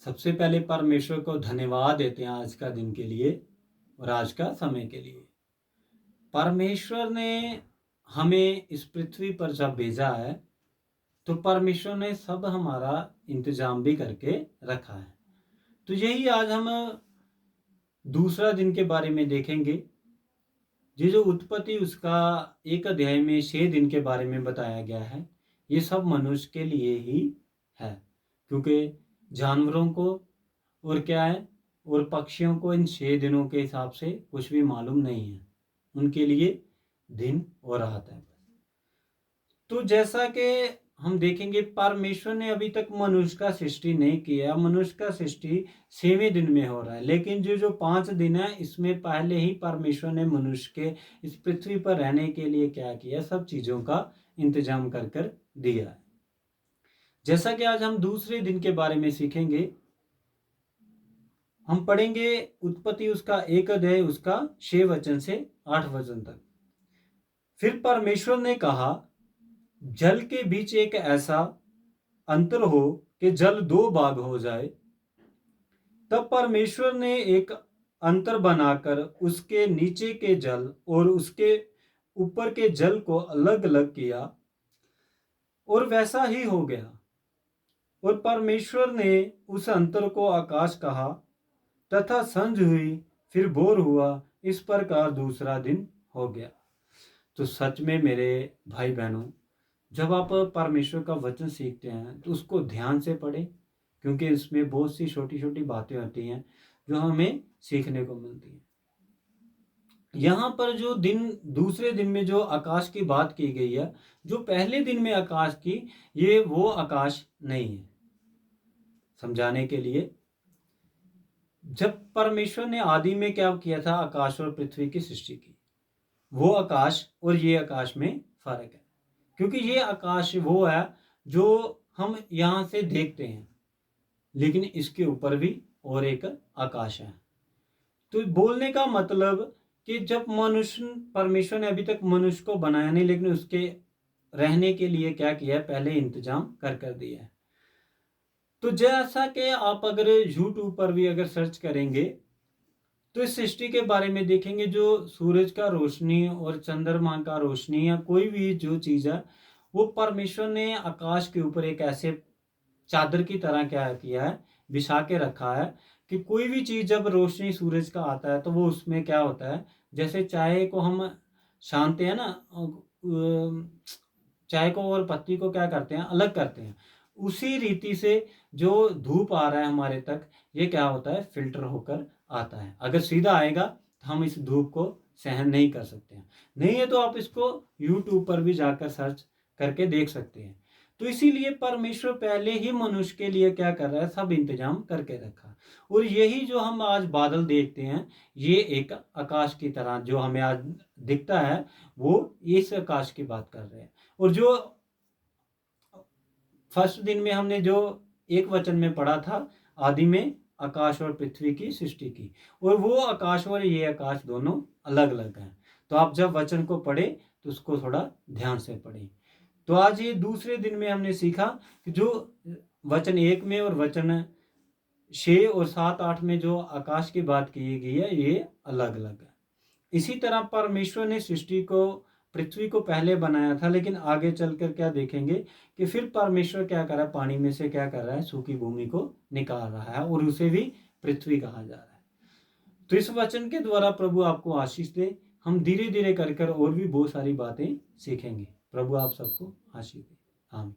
सबसे पहले परमेश्वर को धन्यवाद देते हैं आज का दिन के लिए और आज का समय के लिए। परमेश्वर ने हमें इस पृथ्वी पर जब भेजा है तो परमेश्वर ने सब हमारा इंतजाम भी करके रखा है। तो यही आज हम दूसरा दिन के बारे में देखेंगे। ये जो उत्पत्ति उसका 1 अध्याय में 6 दिन के बारे में बताया गया है, ये सब मनुष्य के लिए ही है, क्योंकि जानवरों को और क्या है और पक्षियों को इन 6 दिनों के हिसाब से कुछ भी मालूम नहीं है। उनके लिए दिन और रात है। तो जैसा कि हम देखेंगे, परमेश्वर ने अभी तक मनुष्य का सृष्टि नहीं किया। मनुष्य का सृष्टि 6वें दिन में हो रहा है, लेकिन जो 5 दिन है इसमें पहले ही परमेश्वर ने मनुष्य के इस पृथ्वी पर रहने के लिए क्या किया, सब चीजों का इंतजाम कर दिया है। जैसा कि आज हम दूसरे दिन के बारे में सीखेंगे, हम पढ़ेंगे उत्पत्ति उसका 1 अध्याय उसका 6 वचन से 8 वचन तक। फिर परमेश्वर ने कहा, जल के बीच एक ऐसा अंतर हो कि जल 2 भाग हो जाए। तब परमेश्वर ने एक अंतर बनाकर उसके नीचे के जल और उसके ऊपर के जल को अलग अलग किया, और वैसा ही हो गया। और परमेश्वर ने उस अंतर को आकाश कहा, तथा संझ हुई, फिर भोर हुआ। इस प्रकार दूसरा दिन हो गया। तो सच में मेरे भाई बहनों, जब आप परमेश्वर का वचन सीखते हैं तो उसको ध्यान से पढ़ें, क्योंकि इसमें बहुत सी छोटी छोटी बातें होती हैं जो हमें सीखने को मिलती हैं। यहाँ पर जो दूसरे दिन में जो आकाश की बात की गई है, जो पहले दिन में आकाश की, ये वो आकाश नहीं है। समझाने के लिए, जब परमेश्वर ने आदि में क्या किया था, आकाश और पृथ्वी की सृष्टि की, वो आकाश और ये आकाश में फर्क है। क्योंकि ये आकाश वो है जो हम यहाँ से देखते हैं, लेकिन इसके ऊपर भी और एक आकाश है। तो बोलने का मतलब कि जब परमेश्वर ने अभी तक मनुष्य को बनाया नहीं, लेकिन उसके रहने के लिए क्या किया है, पहले इंतजाम कर दिया है। तो जैसा कि आप अगर यूट्यूब पर भी अगर सर्च करेंगे तो इस सृष्टि के बारे में देखेंगे, जो सूरज का रोशनी और चंद्रमा का रोशनी या कोई भी जो चीज है, वो परमेश्वर ने आकाश के ऊपर एक ऐसे चादर की तरह क्या किया है, बिछा के रखा है कि कोई भी चीज जब रोशनी सूरज का आता है तो वो उसमें क्या होता है, जैसे चाय को हम छानते हैं ना, चाय को और पत्ती को क्या करते हैं, अलग करते हैं, उसी रीति से जो धूप आ रहा है हमारे तक, ये क्या होता है, फिल्टर होकर आता है। अगर सीधा आएगा तो हम इस धूप को सहन नहीं कर सकते हैं। नहीं है तो आप इसको YouTube पर भी जाकर सर्च करके देख सकते हैं। तो इसीलिए परमेश्वर पहले ही मनुष्य के लिए क्या कर रहा है, सब इंतजाम करके रखा। और यही जो हम आज बादल देखते हैं, ये एक आकाश की तरह जो हमें आज दिखता है, वो इस आकाश की बात कर रहे हैं। और जो फर्स्ट दिन में हमने जो 1 वचन में पढ़ा था, आदि में आकाश और पृथ्वी की सृष्टि की, और वो आकाश और ये आकाश दोनों अलग अलग हैं। तो आप जब वचन को पढ़े तो उसको थोड़ा ध्यान से पढ़ें। तो आज ये दूसरे दिन में हमने सीखा कि जो वचन 1 में और वचन 6 और 7 8 में जो आकाश की बात की गई है, ये अलग अलग है। इसी तरह परमेश्वर ने सृष्टि को, पृथ्वी को पहले बनाया था, लेकिन आगे चलकर क्या देखेंगे कि फिर परमेश्वर क्या कर रहा है, पानी में से क्या कर रहा है, सूखी भूमि को निकाल रहा है, और उसे भी पृथ्वी कहा जा रहा है। तो इस वचन के द्वारा प्रभु आपको आशीष दे। हम धीरे धीरे कर और भी बहुत सारी बातें सीखेंगे। प्रभु आप सबको आशीष दे। आमीन।